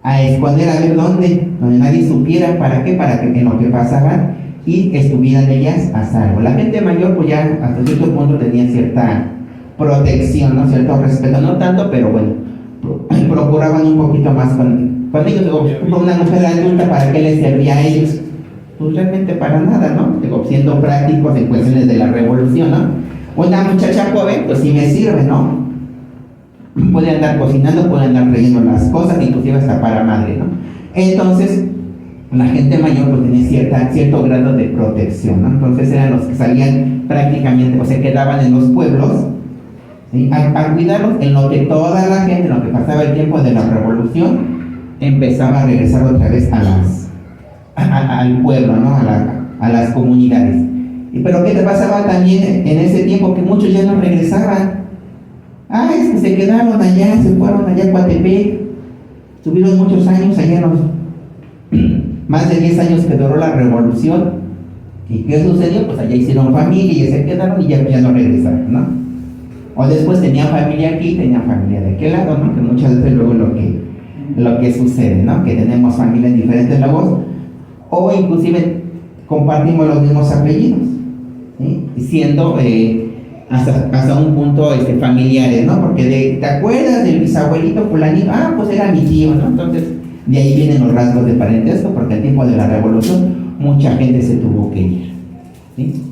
a esconder a ver donde nadie supiera. ¿Para qué? Para que en lo que pasaba y estuvieran ellas a salvo. La gente mayor pues ya hasta cierto punto tenía cierta protección, ¿no? Cierto respeto, no tanto, pero bueno, procuraban un poquito más con ellos. Digo, una mujer adulta, ¿para qué les servía a ellos? Pues realmente para nada, ¿no? Digo, siendo prácticos en cuestiones de la revolución, ¿no? Una muchacha joven, pues sí me sirve, ¿no? Puede andar cocinando, puede andar trayendo las cosas, inclusive hasta para madre, ¿no? Entonces, la gente mayor pues tenía cierto grado de protección, ¿no? Entonces eran los que salían prácticamente, o se quedaban en los pueblos, ¿sí? A cuidarlos en lo que toda la gente, en lo que pasaba el tiempo de la revolución, empezaba a regresar otra vez al pueblo, ¿no? A las comunidades. Pero ¿qué te pasaba también en ese tiempo? Que muchos ya no regresaban. Es que se quedaron allá, se fueron allá a Coatepec, estuvieron muchos años allá, más de 10 años que duró la revolución. ¿Y qué sucedió? Pues allá hicieron familia y se quedaron y ya no regresaron, ¿no? O después tenían familia aquí, tenían familia de aquel lado, ¿no? Que muchas veces luego lo que sucede, ¿no? Que tenemos familias en diferentes lados, o inclusive compartimos los mismos apellidos, ¿sí? Siendo hasta un punto familiares, ¿no? Porque ¿te acuerdas del bisabuelito fulanito? Pues era mi tío, ¿no? Entonces De ahí vienen los rasgos de parentesco, porque al tiempo de la revolución mucha gente se tuvo que ir, ¿sí?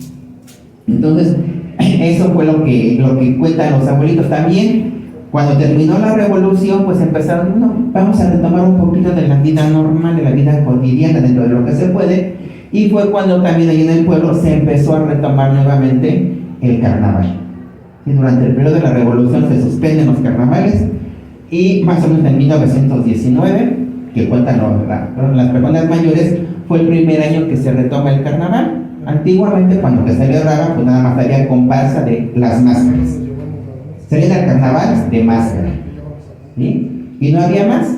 Entonces, eso fue lo que cuentan los abuelitos. También, cuando terminó la revolución, pues empezaron, bueno, vamos a retomar un poquito de la vida normal, de la vida cotidiana, dentro de lo que se puede, y fue cuando también ahí en el pueblo se empezó a retomar nuevamente el carnaval. Y durante el periodo de la revolución se suspenden los carnavales, y más o menos en 1919, que cuentan las personas mayores, fue el primer año que se retoma el carnaval. Antiguamente, cuando se celebraba, pues nada más había comparsa de las máscaras. Salían al carnaval de máscara, ¿sí? Y no había más.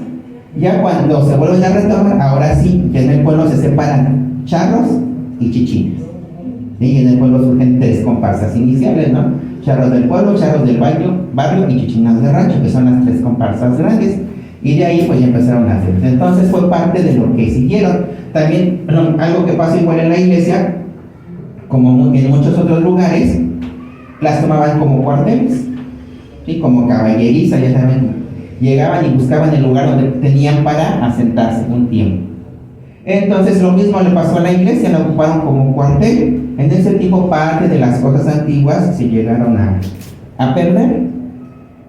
Ya cuando se vuelven a retomar, ahora sí, ya en el pueblo se separan charros y chichines, ¿sí? Y en el pueblo surgen 3 comparsas iniciales, ¿no? Charros del pueblo, charros del barrio y chichinas de rancho, que son las 3 comparsas grandes. Y de ahí pues ya empezaron a hacer. Entonces fue parte de lo que siguieron. También algo que pasa igual en la iglesia, como en muchos otros lugares, las tomaban como cuarteles, ¿sí? Como caballeriza, ya saben, llegaban y buscaban el lugar donde tenían para asentarse un tiempo. Entonces lo mismo le pasó a la iglesia, la ocuparon como cuartel. En ese tiempo parte de las cosas antiguas se llegaron a perder,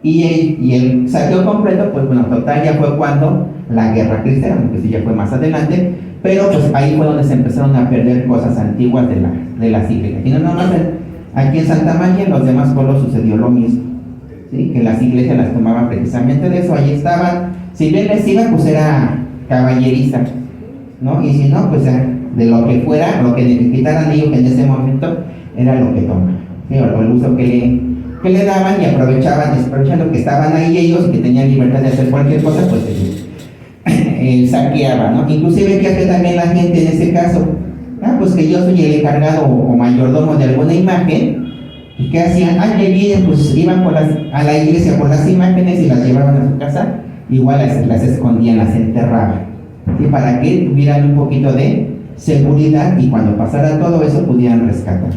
y el saqueo completo, pues bueno, total ya fue cuando la guerra cristiana, porque sí ya fue más adelante, pero pues ahí fue donde se empezaron a perder cosas antiguas de las iglesias. Y no nomás aquí en Santa María, en los demás pueblos sucedió lo mismo, ¿sí? Que las iglesias las tomaban precisamente de eso. Ahí estaban, si bien les iba, pues era caballeriza, ¿no? Y si no, pues de lo que fuera, lo que necesitaran ellos en ese momento, era lo que tomaban, ¿sí? O el uso que le daban, y aprovechando que estaban ahí ellos y que tenían libertad de hacer cualquier cosa, pues saqueaban, ¿no? Inclusive que hace también la gente en ese caso, pues que yo soy el encargado o mayordomo de alguna imagen, y que hacían, que vienen, pues iban a la iglesia por las imágenes y las llevaban a su casa, igual las escondían, las enterraban, ¿sí? Para que tuvieran un poquito de seguridad y cuando pasara todo eso pudieran rescatarlas.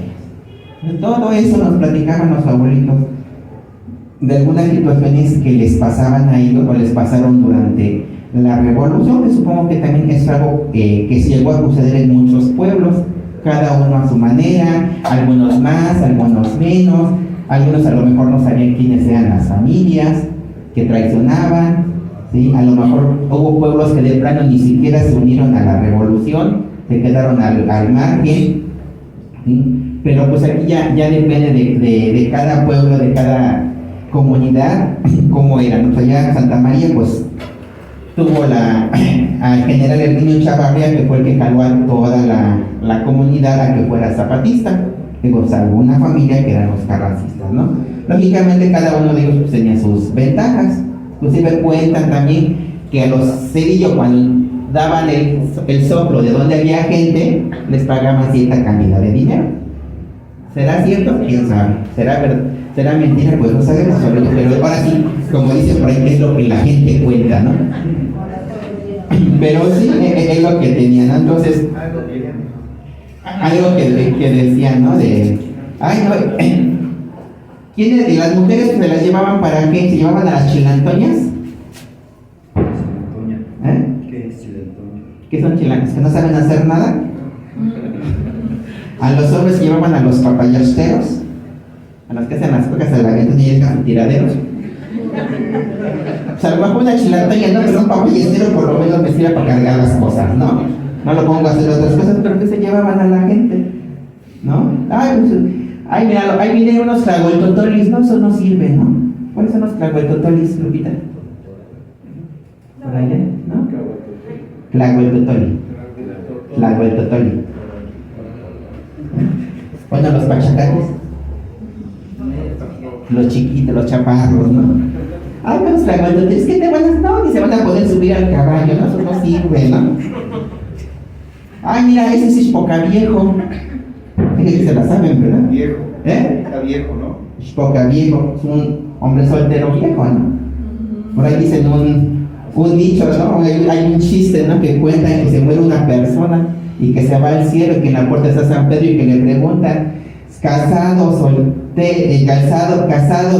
Todo eso nos platicaban los abuelitos de algunas situaciones que les pasaban a ellos o les pasaron durante la revolución, que supongo que también es algo que se llegó a suceder en muchos pueblos, cada uno a su manera, algunos más, algunos menos, algunos a lo mejor no sabían quiénes eran las familias que traicionaban, ¿sí? A lo mejor hubo pueblos que de plano ni siquiera se unieron a la revolución, se quedaron al margen, ¿sí? Pero pues aquí ya depende de cada pueblo, de cada comunidad, cómo eran. O sea, ya Santa María pues tuvo al general Herminio Chavarría, que fue el que jaló a toda la comunidad a que fuera zapatista, luego salvo una familia que eran los carrancistas, ¿no? Lógicamente cada uno de ellos pues, tenía sus ventajas. Inclusive cuentan también que a los Cedillo, cuando daban el soplo de donde había gente, les pagaban cierta cantidad de dinero. ¿Será cierto? ¿Quién sabe? ¿Será mentira? Pues no sabemos, pero ahora sí, como dicen por ahí, es lo que la gente cuenta, ¿no? Pero sí, es lo que tenían, ¿no? Entonces, algo que decían, ¿no? ¿Quiénes de las mujeres se las llevaban para qué? ¿Se llevaban a las chilantoñas? ¿Qué es chilantoña? ¿Qué son chilantoñas? ¿Que no saben hacer nada? A los hombres se llevaban a los papayasteros, a los que hacen las cocas de la venta y llegan tiraderos. O sea, a lo mejor una chilantoña, no, pero un papayastero por lo menos me sirve para cargar las cosas, ¿no? No lo pongo a hacer otras cosas, pero que se llevaban a la gente, ¿no? Mira, ahí vienen unos tlahueltotolis, no, eso no sirve, ¿no? ¿Cuáles son los tlahueltotolis, Lupita? Por allá, ¿no? Tlahueltotoli. Bueno, los pachacates, los chiquitos, los chaparros, ¿no? Los tlahueltotolis, ¿qué te van a...? No, ni se van a poder subir al caballo, ¿no? Eso no sirve, ¿no? Mira, ese es Xpoca Viejo. Es que se la saben, ¿verdad? Viejo. Está viejo, ¿no? Xpoca Viejo, es un hombre soltero viejo, ¿no? Por ahí dicen un dicho, ¿no? Hay un chiste, ¿no? Que cuentan que se muere una persona y que se va al cielo y que en la puerta está San Pedro y que le preguntan, casado,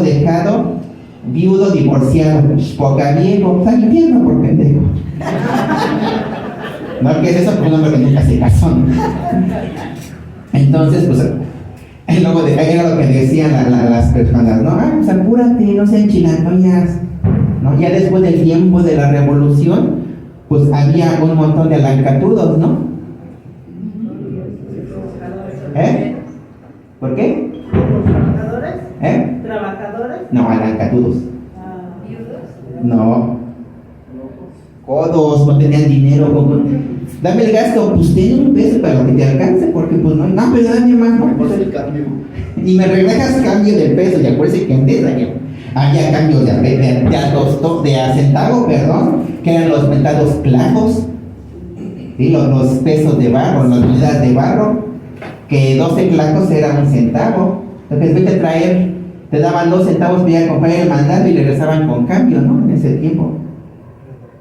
dejado, viudo, divorciado, poca viejo, está limpiando por pendejo. ¿No? ¿Qué es eso? Pues un hombre que nunca se casó, ¿no? Entonces, pues, luego era lo que decían las personas, ¿no? Pues apúrate, no sean chilantoñas, ¿no? Ya después del tiempo de la revolución, pues había un montón de alancatudos, ¿no? ¿Por qué? ¿Trabajadores? ¿Trabajadores? No, alancatudos. ¿Viudos? No. Codos, no tenían dinero. Dame el gasto, pues ten un peso para lo que te alcance, porque pues no, pero dame más, no, pues el cambio. Y me regresas cambio del peso, y acuérdense que antes había cambios de a centavo, que eran los mentados clavos, ¿sí? los pesos de barro, las monedas de barro, que 12 clacos era 1 centavo. Entonces vete a traer, te daban 2 centavos para ir a comprar el mandato y le regresaban con cambio, ¿no? En ese tiempo.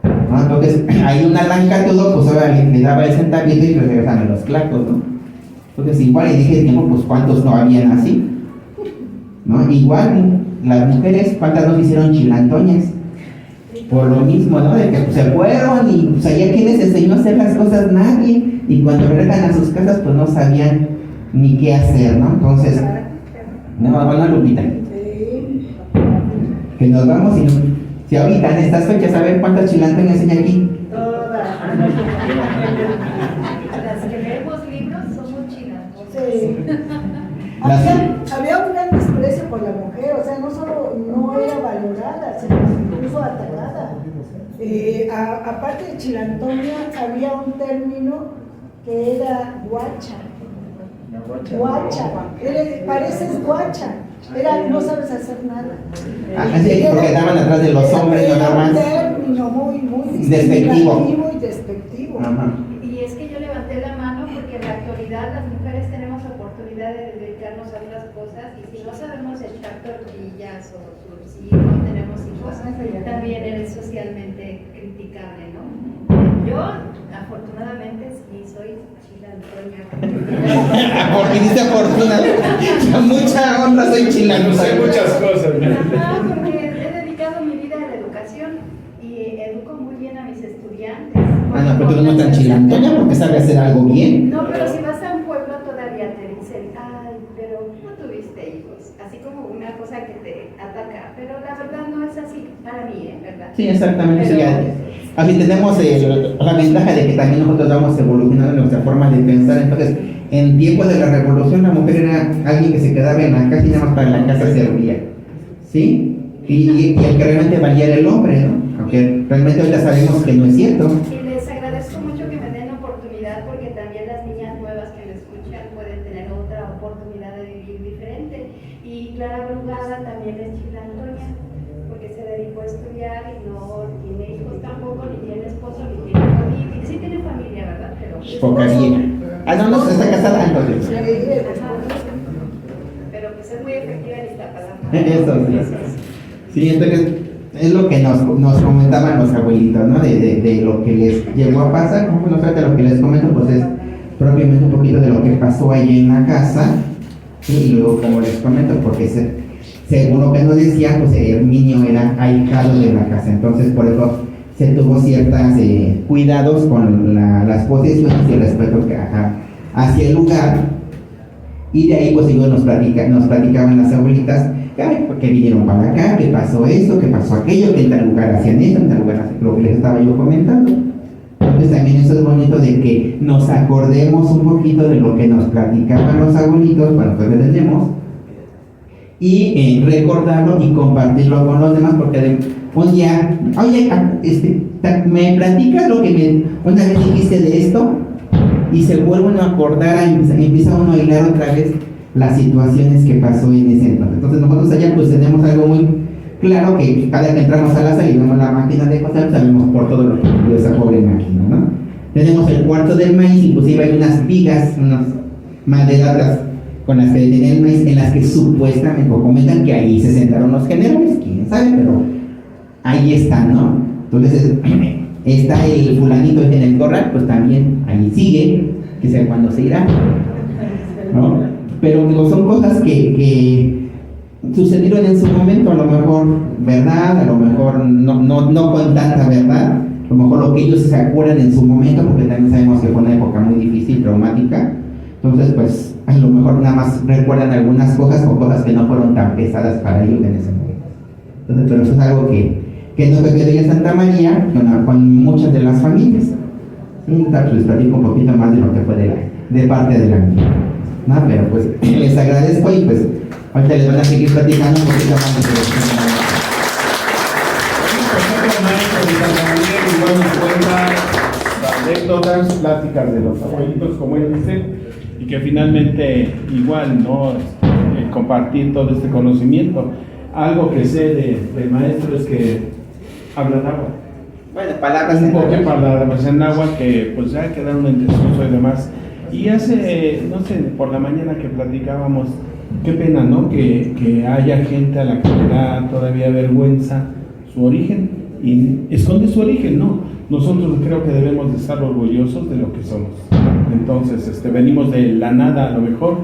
¿No? Entonces, hay una alancatudo, pues ahora le daba el centavito y regresaban los clacos, ¿no? Entonces, igual, y dije, tiempo, pues cuántos no habían así, ¿no? Igual, las mujeres, ¿cuántas nos hicieron chilantoñas? Por lo mismo, ¿no? De que pues, se fueron y pues allá quien les enseñó a hacer las cosas, nadie, y cuando regresan a sus casas, pues no sabían ni qué hacer, ¿no? Entonces, no, Lupita, que nos vamos y no. Si ahorita en estas fechas, a ver cuántas chilantoñas hay aquí. Todas. Las que leemos libros somos chilantoñas. Sí. Había un gran desprecio por la mujer, o sea, no solo no era valorada, sino incluso atacada. Aparte de chilantoña, había un término que era guacha. Guacha. Pareces guacha. No sabes hacer nada. Sí, porque daban atrás de los hombres, nada más. Un término muy despectivo y despectivo. Ajá. Y es que yo levanté la mano porque en la actualidad las mujeres tenemos oportunidad de dedicarnos a otras cosas, y si no sabemos echar tortillas o surcir, no tenemos hijos, también eres socialmente criticable, ¿no? Yo, afortunadamente, sí soy chilantoña. Porque dice fortuna. Mucha honra, soy chilantoña. Hay muchas cosas. Ajá, porque he dedicado mi vida a la educación y educo muy bien a mis estudiantes. No, pero tú no estás chilantoña porque sabe hacer algo bien. No, pero si vas a un pueblo todavía te dicen, ay, pero no tuviste hijos. Así como una cosa que te ataca. Pero la verdad no es así para mí, ¿verdad? Sí, exactamente. Pero, así tenemos la ventaja de que también nosotros vamos evolucionando en nuestra forma de pensar. Entonces, en tiempos de la revolución, la mujer era alguien que se quedaba en la casa y nada más para la casa servía, ¿sí? Y el que realmente valía era el hombre, ¿no? Aunque realmente ahorita sabemos que no es cierto. y les agradezco mucho que me den oportunidad, porque también las niñas nuevas que me escuchan pueden tener otra oportunidad de vivir diferente. Y Clara Brugada también es chilantoña, porque se dedicó a estudiar y no tiene hijos tampoco, ni tiene esposo, ni tiene familia. Sí tiene familia, ¿verdad? Pero Poca bien. No, se está casada entonces. pero pues es muy efectiva en esta palabra. Eso sí. Sí, entonces es lo que nos comentaban los abuelitos, ¿no? De lo que les llegó a pasar. Como no sé, de lo que les comento, pues es propiamente un poquito de lo que pasó allí en la casa. ¿Sí? Y luego, como les comento, porque según lo que nos decían, pues Herminio era ahijado de la casa, entonces por eso se tuvo ciertos cuidados con las posesiones y el respeto hacia el lugar. Y de ahí pues ellos nos platicaban las abuelitas, que vinieron para acá, que pasó esto, que pasó aquello, que en tal lugar hacían esto, en tal lugar hacían lo que les estaba yo comentando. Entonces también eso es bonito, de que nos acordemos un poquito de lo que nos platicaban los abuelitos cuando nosotros tenemos, y recordarlo y compartirlo con los demás, porque un día, oye, me platicas lo que una vez dijiste de esto, y se vuelve uno a acordar, empieza uno a hilar otra vez las situaciones que pasó en ese entonces. Entonces nosotros allá pues tenemos algo muy claro, que cada que entramos a la sala y vemos la máquina de coser, sabemos por todo lo que vivió esa pobre máquina, ¿no? Tenemos el cuarto del maíz, inclusive hay unas vigas, unas maderas con las que detenían el maíz, en las que supuestamente comentan que ahí se sentaron los generales, quién sabe, pero ahí están, ¿no? Entonces está el fulanito en el corral, pues también ahí sigue, que sea cuando se irá, ¿no? Pero digo, son cosas que sucedieron en su momento, a lo mejor verdad, a lo mejor no con tanta verdad, a lo mejor lo que ellos se acuerdan en su momento, porque también sabemos que fue una época muy difícil, traumática. Entonces, pues, a lo mejor nada más recuerdan algunas cosas o cosas que no fueron tan pesadas para ellos en ese momento. Entonces, pero eso es algo que no se quedó en Santa María, con muchas de las familias. Pues les platico un poquito más de lo que fue de parte de la mía. ¿No? Pero pues les agradezco y pues ahorita les van a seguir platicando un poquito más de lo anécdotas, pláticas de los abuelitos, como él dice, y que finalmente igual, ¿no? Compartir todo este conocimiento. Algo que sé del maestro es que habla náhuatl. Bueno, palabras un poco de palabras en náhuatl que pues ya quedaron en desuso y demás. Y hace, no sé, por la mañana que platicábamos, qué pena, ¿no? Que haya gente a la que le da todavía vergüenza su origen y esconde su origen, ¿no? Nosotros creo que debemos de estar orgullosos de lo que somos. Entonces, venimos de la nada a lo mejor,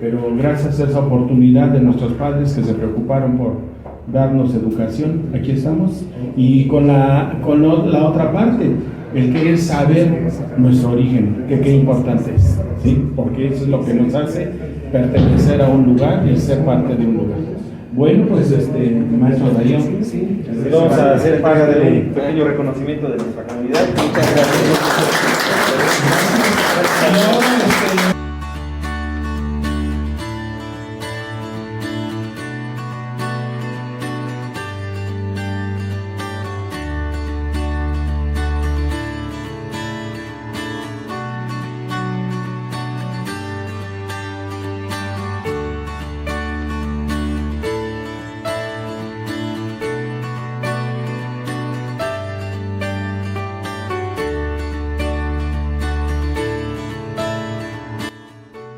pero gracias a esa oportunidad de nuestros padres que se preocuparon por darnos educación, aquí estamos. Y con la otra parte, el querer saber nuestro origen, que qué importante es, ¿sí? Porque eso es lo que nos hace pertenecer a un lugar y ser parte de un lugar. Bueno, pues maestro Darío, sí, vamos a hacer parte de un pequeño reconocimiento de nuestra comunidad. Muchas gracias.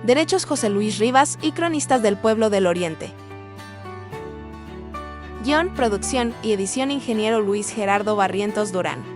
Derechos José Luis Rivas y Cronistas del Pueblo del Oriente. Guión, producción y edición Ingeniero Luis Gerardo Barrientos Durán.